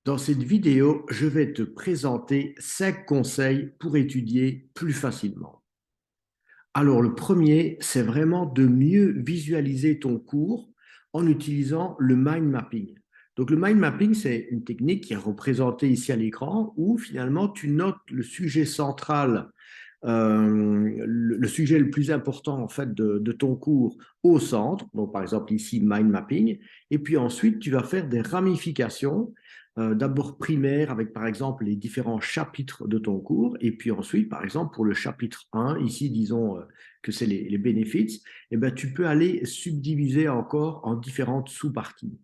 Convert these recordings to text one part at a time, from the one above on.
Dans cette vidéo, je vais te présenter 5 conseils pour étudier plus facilement. Alors, le premier, c'est vraiment de mieux visualiser ton cours en utilisant le mind mapping. Donc, le mind mapping, c'est une technique qui est représentée ici à l'écran où finalement tu notes le sujet central, le sujet le plus important en fait de ton cours au centre, donc par exemple ici mind mapping, et puis ensuite tu vas faire des ramifications, d'abord primaires avec par exemple les différents chapitres de ton cours, et puis ensuite par exemple pour le chapitre 1, ici disons que c'est les benefits, et ben, tu peux aller subdiviser encore en différentes sous-parties.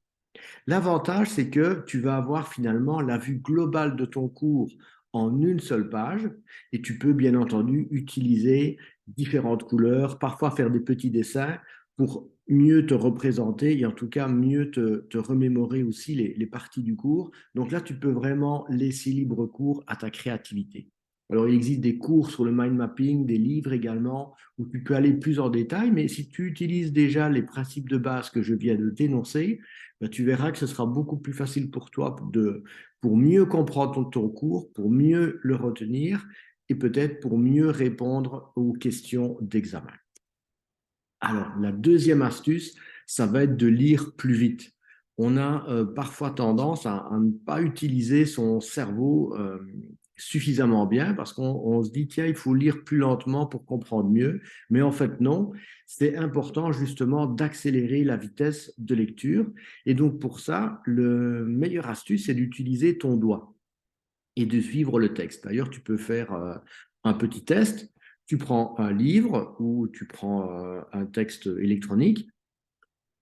L'avantage, c'est que tu vas avoir finalement la vue globale de ton cours en une seule page et tu peux bien entendu utiliser différentes couleurs, parfois faire des petits dessins pour mieux te représenter et en tout cas mieux te remémorer aussi les parties du cours. Donc là, tu peux vraiment laisser libre cours à ta créativité. Alors, il existe des cours sur le mind mapping, des livres également, où tu peux aller plus en détail, mais si tu utilises déjà les principes de base que je viens de t'énoncer, ben, tu verras que ce sera beaucoup plus facile pour toi pour mieux comprendre ton cours, pour mieux le retenir et peut-être pour mieux répondre aux questions d'examen. Alors, la deuxième astuce, ça va être de lire plus vite. On a parfois tendance à ne pas utiliser son cerveau suffisamment bien parce qu'on se dit, tiens, il faut lire plus lentement pour comprendre mieux. Mais en fait, non, c'est important justement d'accélérer la vitesse de lecture. Et donc, pour ça, le meilleur astuce, c'est d'utiliser ton doigt et de suivre le texte. D'ailleurs, tu peux faire un petit test. Tu prends un livre ou tu prends un texte électronique,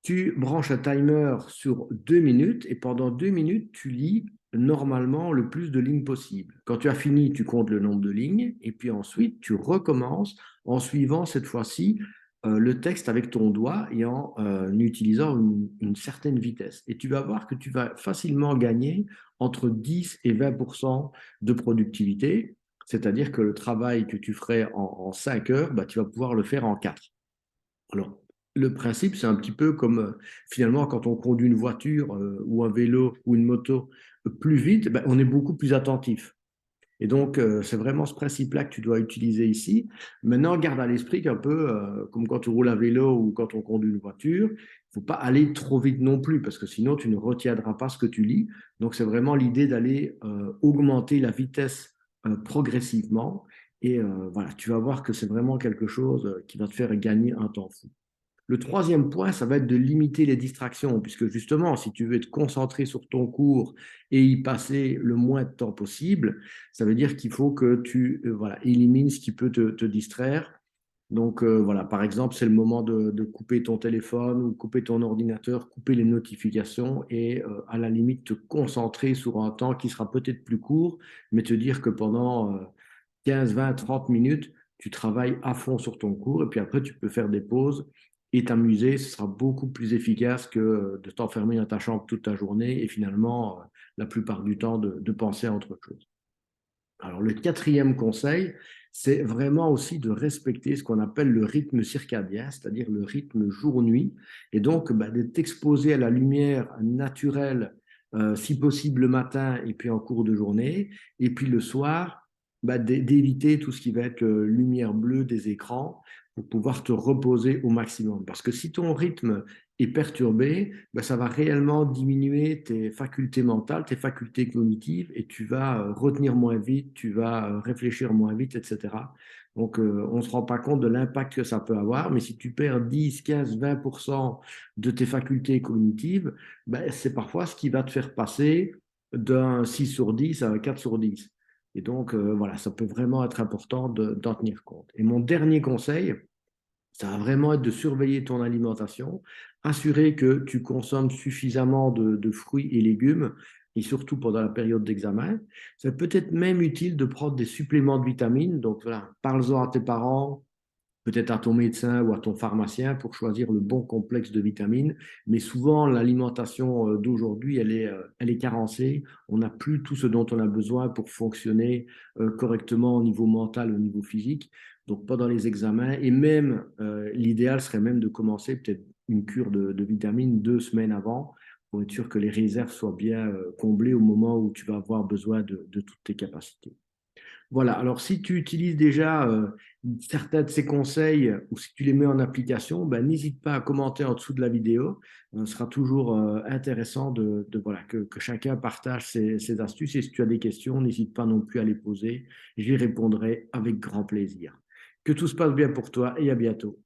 tu branches un timer sur 2 minutes et pendant 2 minutes, tu lis normalement le plus de lignes possible. Quand tu as fini, tu comptes le nombre de lignes et puis ensuite, tu recommences en suivant cette fois-ci le texte avec ton doigt et en utilisant une certaine vitesse. Et tu vas voir que tu vas facilement gagner entre 10 et 20% de productivité, c'est-à-dire que le travail que tu ferais en 5 heures, bah, tu vas pouvoir le faire en 4. Alors, le principe, c'est un petit peu comme finalement quand on conduit une voiture ou un vélo ou une moto plus vite, ben, on est beaucoup plus attentif. Et donc, c'est vraiment ce principe-là que tu dois utiliser ici. Maintenant, garde à l'esprit qu'un peu comme quand tu roules un vélo ou quand on conduit une voiture, il ne faut pas aller trop vite non plus parce que sinon, tu ne retiendras pas ce que tu lis. Donc, c'est vraiment l'idée d'aller augmenter la vitesse progressivement. Et voilà, tu vas voir que c'est vraiment quelque chose qui va te faire gagner un temps fou. Le troisième point, ça va être de limiter les distractions, puisque justement, si tu veux te concentrer sur ton cours et y passer le moins de temps possible, ça veut dire qu'il faut que tu voilà, élimines ce qui peut te distraire. Donc voilà, par exemple, c'est le moment de couper ton téléphone ou couper ton ordinateur, couper les notifications et à la limite te concentrer sur un temps qui sera peut-être plus court, mais te dire que pendant 15, 20, 30 minutes, tu travailles à fond sur ton cours et puis après tu peux faire des pauses et t'amuser. Ce sera beaucoup plus efficace que de t'enfermer dans ta chambre toute ta journée et finalement, la plupart du temps, de penser à autre chose. Alors, le quatrième conseil, c'est vraiment aussi de respecter ce qu'on appelle le rythme circadien, c'est-à-dire le rythme jour-nuit, et donc bah, d'être exposé à la lumière naturelle, si possible le matin et puis en cours de journée, et puis le soir, bah, d'éviter tout ce qui va être lumière bleue des écrans pour pouvoir te reposer au maximum. Parce que si ton rythme est perturbé, ben, ça va réellement diminuer tes facultés mentales, tes facultés cognitives, et tu vas retenir moins vite, tu vas réfléchir moins vite, etc. Donc, on ne se rend pas compte de l'impact que ça peut avoir, mais si tu perds 10, 15, 20% de tes facultés cognitives, ben, c'est parfois ce qui va te faire passer d'un 6 sur 10 à un 4 sur 10. Et donc, voilà, ça peut vraiment être important d'en tenir compte. Et mon dernier conseil, ça va vraiment être de surveiller ton alimentation, assurer que tu consommes suffisamment de fruits et légumes, et surtout pendant la période d'examen. Ça peut être même utile de prendre des suppléments de vitamines. Donc voilà, parle-en à tes parents, peut-être à ton médecin ou à ton pharmacien pour choisir le bon complexe de vitamines. Mais souvent, l'alimentation d'aujourd'hui, elle est carencée. On n'a plus tout ce dont on a besoin pour fonctionner correctement au niveau mental, au niveau physique. Donc, pendant les examens, et même l'idéal serait même de commencer peut-être une cure de vitamines 2 semaines avant pour être sûr que les réserves soient bien comblées au moment où tu vas avoir besoin de toutes tes capacités. Voilà, alors si tu utilises déjà certains de ces conseils ou si tu les mets en application, ben, n'hésite pas à commenter en dessous de la vidéo. Ce sera toujours intéressant voilà, que chacun partage ses astuces. Et si tu as des questions, n'hésite pas non plus à les poser. J'y répondrai avec grand plaisir. Que tout se passe bien pour toi et à bientôt.